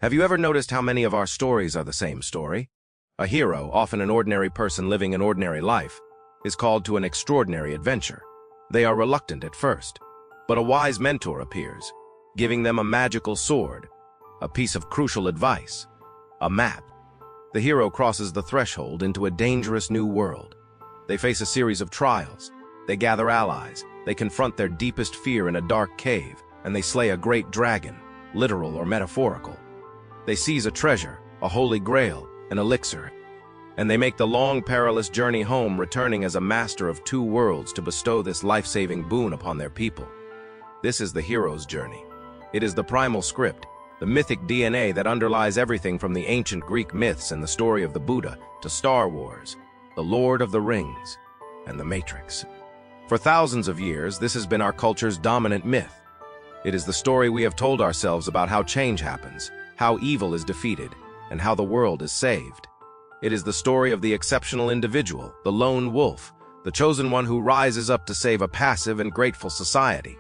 Have you ever noticed how many of our stories are the same story? A hero, often an ordinary person living an ordinary life, is called to an extraordinary adventure. They are reluctant at first, but a wise mentor appears, giving them a magical sword, a piece of crucial advice, a map. The hero crosses the threshold into a dangerous new world. They face a series of trials. They gather allies. They confront their deepest fear in a dark cave, and they slay a great dragon, literal or metaphorical. They seize a treasure, a holy grail, an elixir, and they make the long, perilous journey home, returning as a master of two worlds to bestow this life-saving boon upon their people. This is the hero's journey. It is the primal script, the mythic DNA that underlies everything from the ancient Greek myths and the story of the Buddha to Star Wars, the Lord of the Rings, and the Matrix. For thousands of years, this has been our culture's dominant myth. It is the story we have told ourselves about how change happens, how evil is defeated, and how the world is saved. It is the story of the exceptional individual, the lone wolf, the chosen one who rises up to save a passive and grateful society.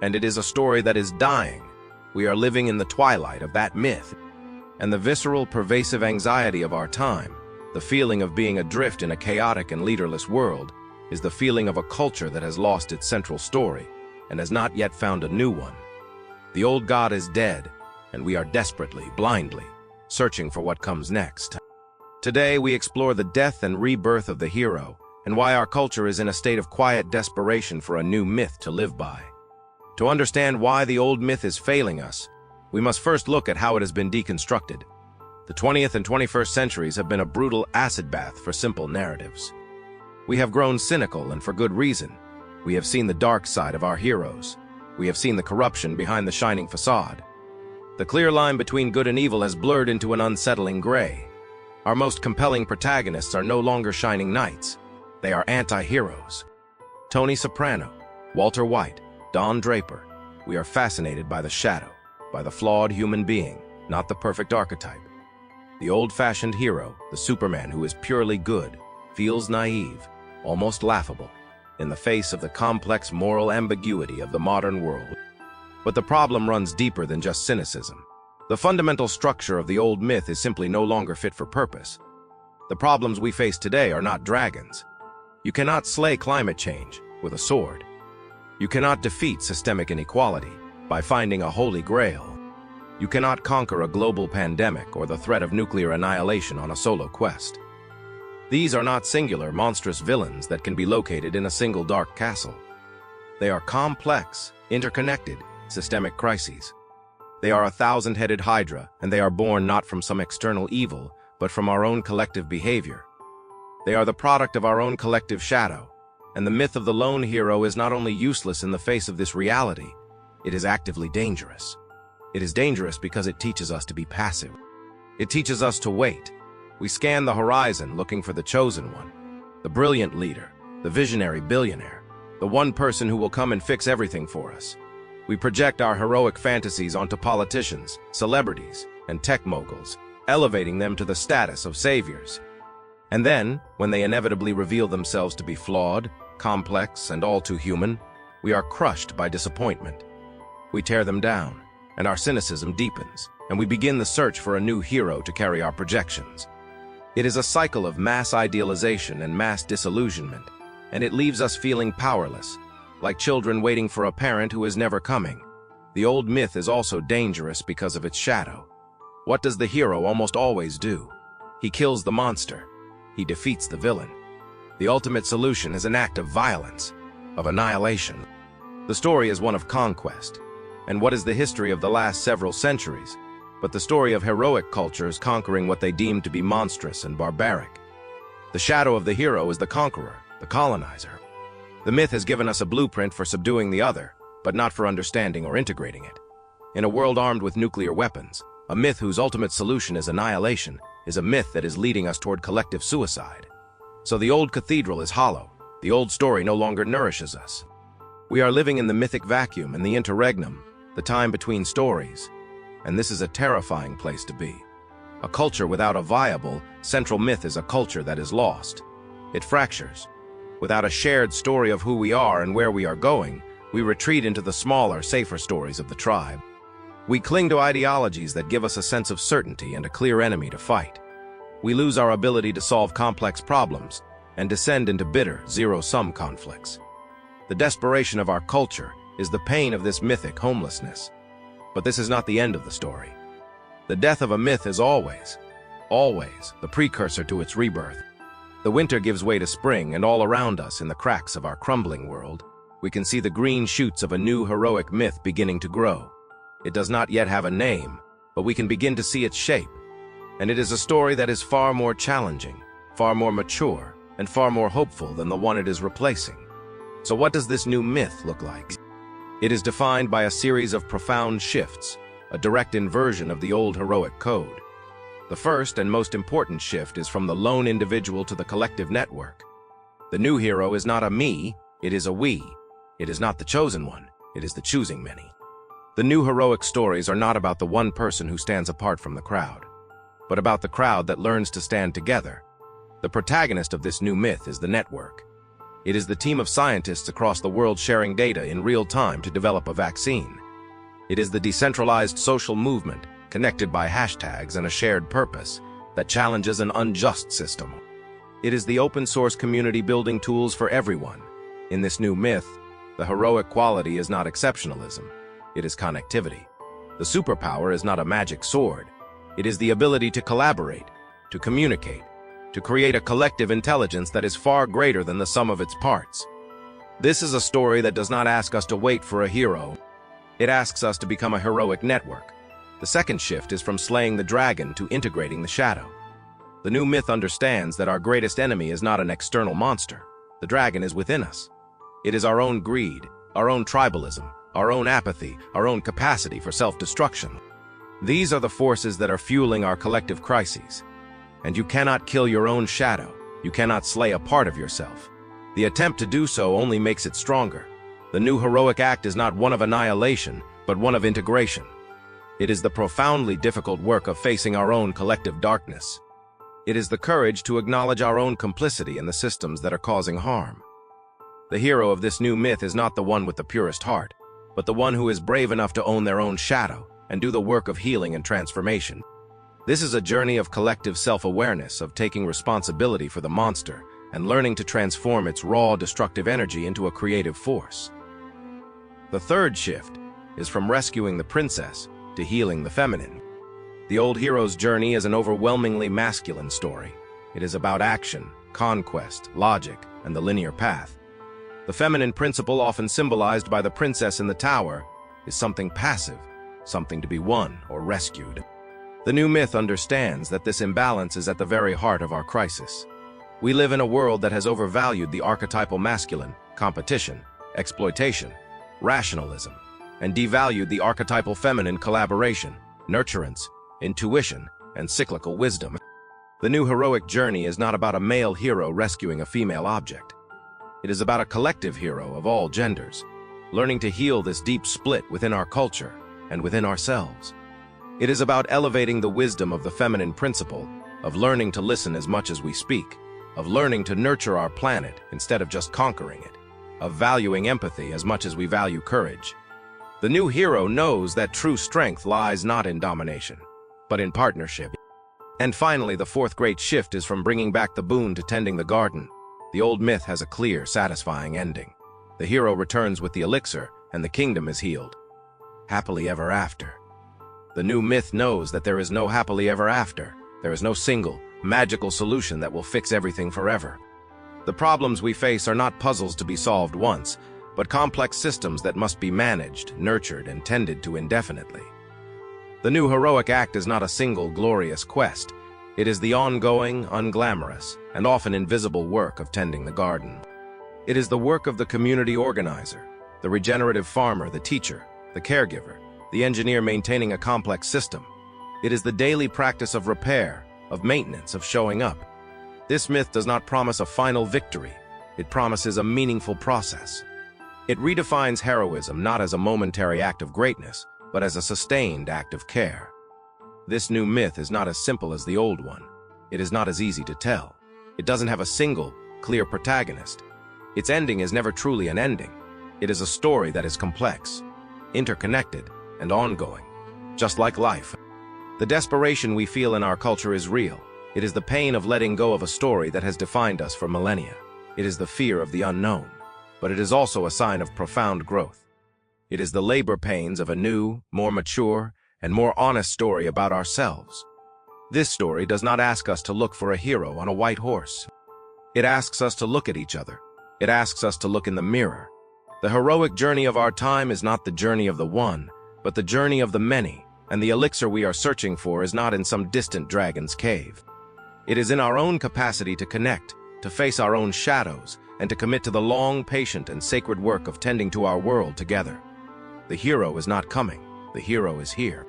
And it is a story that is dying. We are living in the twilight of that myth. And the visceral, pervasive anxiety of our time, the feeling of being adrift in a chaotic and leaderless world, is the feeling of a culture that has lost its central story and has not yet found a new one. The old god is dead, and we are desperately, blindly, searching for what comes next. Today, we explore the death and rebirth of the hero and why our culture is in a state of quiet desperation for a new myth to live by. To understand why the old myth is failing us, we must first look at how it has been deconstructed. The 20th and 21st centuries have been a brutal acid bath for simple narratives. We have grown cynical, and for good reason. We have seen the dark side of our heroes. We have seen the corruption behind the shining facade. The clear line between good and evil has blurred into an unsettling gray. Our most compelling protagonists are no longer shining knights. They are anti-heroes. Tony Soprano, Walter White, Don Draper. We are fascinated by the shadow, by the flawed human being, not the perfect archetype. The old-fashioned hero, the Superman who is purely good, feels naive, almost laughable, in the face of the complex moral ambiguity of the modern world. But the problem runs deeper than just cynicism. The fundamental structure of the old myth is simply no longer fit for purpose. The problems we face today are not dragons. You cannot slay climate change with a sword. You cannot defeat systemic inequality by finding a holy grail. You cannot conquer a global pandemic or the threat of nuclear annihilation on a solo quest. These are not singular, monstrous villains that can be located in a single dark castle. They are complex, interconnected, systemic crises. They are a thousand-headed hydra, and they are born not from some external evil, but from our own collective behavior. They are the product of our own collective shadow, and the myth of the lone hero is not only useless in the face of this reality, it is actively dangerous. It is dangerous because it teaches us to be passive. It teaches us to wait. We scan the horizon looking for the chosen one, the brilliant leader, the visionary billionaire, the one person who will come and fix everything for us. We project our heroic fantasies onto politicians, celebrities, and tech moguls, elevating them to the status of saviors. And then, when they inevitably reveal themselves to be flawed, complex, and all too human, we are crushed by disappointment. We tear them down, and our cynicism deepens, and we begin the search for a new hero to carry our projections. It is a cycle of mass idealization and mass disillusionment, and it leaves us feeling powerless, like children waiting for a parent who is never coming. The old myth is also dangerous because of its shadow. What does the hero almost always do? He kills the monster. He defeats the villain. The ultimate solution is an act of violence, of annihilation. The story is one of conquest. And what is the history of the last several centuries, but the story of heroic cultures conquering what they deem to be monstrous and barbaric? The shadow of the hero is the conqueror, the colonizer. The myth has given us a blueprint for subduing the other, but not for understanding or integrating it. In a world armed with nuclear weapons, a myth whose ultimate solution is annihilation is a myth that is leading us toward collective suicide. So the old cathedral is hollow. The old story no longer nourishes us. We are living in the mythic vacuum and the interregnum, the time between stories, and this is a terrifying place to be. A culture without a viable, central myth is a culture that is lost. It fractures. Without a shared story of who we are and where we are going, we retreat into the smaller, safer stories of the tribe. We cling to ideologies that give us a sense of certainty and a clear enemy to fight. We lose our ability to solve complex problems and descend into bitter, zero-sum conflicts. The desperation of our culture is the pain of this mythic homelessness. But this is not the end of the story. The death of a myth is always the precursor to its rebirth. The winter gives way to spring, and all around us, in the cracks of our crumbling world, we can see the green shoots of a new heroic myth beginning to grow. It does not yet have a name, but we can begin to see its shape. And it is a story that is far more challenging, far more mature, and far more hopeful than the one it is replacing. So what does this new myth look like? It is defined by a series of profound shifts, a direct inversion of the old heroic code. The first and most important shift is from the lone individual to the collective network. The new hero is not a me, it is a we. It is not the chosen one, it is the choosing many. The new heroic stories are not about the one person who stands apart from the crowd, but about the crowd that learns to stand together. The protagonist of this new myth is the network. It is the team of scientists across the world sharing data in real time to develop a vaccine. It is the decentralized social movement, connected by hashtags and a shared purpose, that challenges an unjust system. It is the open-source community building tools for everyone. In this new myth, the heroic quality is not exceptionalism, it is connectivity. The superpower is not a magic sword. It is the ability to collaborate, to communicate, to create a collective intelligence that is far greater than the sum of its parts. This is a story that does not ask us to wait for a hero. It asks us to become a heroic network. The second shift is from slaying the dragon to integrating the shadow. The new myth understands that our greatest enemy is not an external monster. The dragon is within us. It is our own greed, our own tribalism, our own apathy, our own capacity for self-destruction. These are the forces that are fueling our collective crises. And you cannot kill your own shadow. You cannot slay a part of yourself. The attempt to do so only makes it stronger. The new heroic act is not one of annihilation, but one of integration. It is the profoundly difficult work of facing our own collective darkness. It is the courage to acknowledge our own complicity in the systems that are causing harm. The hero of this new myth is not the one with the purest heart, but the one who is brave enough to own their own shadow and do the work of healing and transformation. This is a journey of collective self-awareness, of taking responsibility for the monster and learning to transform its raw, destructive energy into a creative force. The third shift is from rescuing the princess to healing the feminine. The old hero's journey is an overwhelmingly masculine story. It is about action, conquest, logic, and the linear path. The feminine principle, often symbolized by the princess in the tower, is something passive, something to be won or rescued. The new myth understands that this imbalance is at the very heart of our crisis. We live in a world that has overvalued the archetypal masculine, competition, exploitation, rationalism, and devalued the archetypal feminine, collaboration, nurturance, intuition, and cyclical wisdom. The new heroic journey is not about a male hero rescuing a female object. It is about a collective hero of all genders, learning to heal this deep split within our culture and within ourselves. It is about elevating the wisdom of the feminine principle, of learning to listen as much as we speak, of learning to nurture our planet instead of just conquering it, of valuing empathy as much as we value courage. The new hero knows that true strength lies not in domination, but in partnership. And finally, the fourth great shift is from bringing back the boon to tending the garden. The old myth has a clear, satisfying ending. The hero returns with the elixir, and the kingdom is healed. Happily ever after. The new myth knows that there is no happily ever after. There is no single, magical solution that will fix everything forever. The problems we face are not puzzles to be solved once, but complex systems that must be managed, nurtured, and tended to indefinitely. The new heroic act is not a single glorious quest. It is the ongoing, unglamorous, and often invisible work of tending the garden. It is the work of the community organizer, the regenerative farmer, the teacher, the caregiver, the engineer maintaining a complex system. It is the daily practice of repair, of maintenance, of showing up. This myth does not promise a final victory. It promises a meaningful process. It redefines heroism not as a momentary act of greatness, but as a sustained act of care. This new myth is not as simple as the old one. It is not as easy to tell. It doesn't have a single, clear protagonist. Its ending is never truly an ending. It is a story that is complex, interconnected, and ongoing. just like life. The desperation we feel in our culture is real. It is the pain of letting go of a story that has defined us for millennia. It is the fear of the unknown, but it is also a sign of profound growth. It is the labor pains of a new, more mature, and more honest story about ourselves. This story does not ask us to look for a hero on a white horse. It asks us to look at each other. It asks us to look in the mirror. The heroic journey of our time is not the journey of the one, but the journey of the many, and the elixir we are searching for is not in some distant dragon's cave. It is in our own capacity to connect, to face our own shadows, and to commit to the long, patient, and sacred work of tending to our world together. The hero is not coming. The hero is here.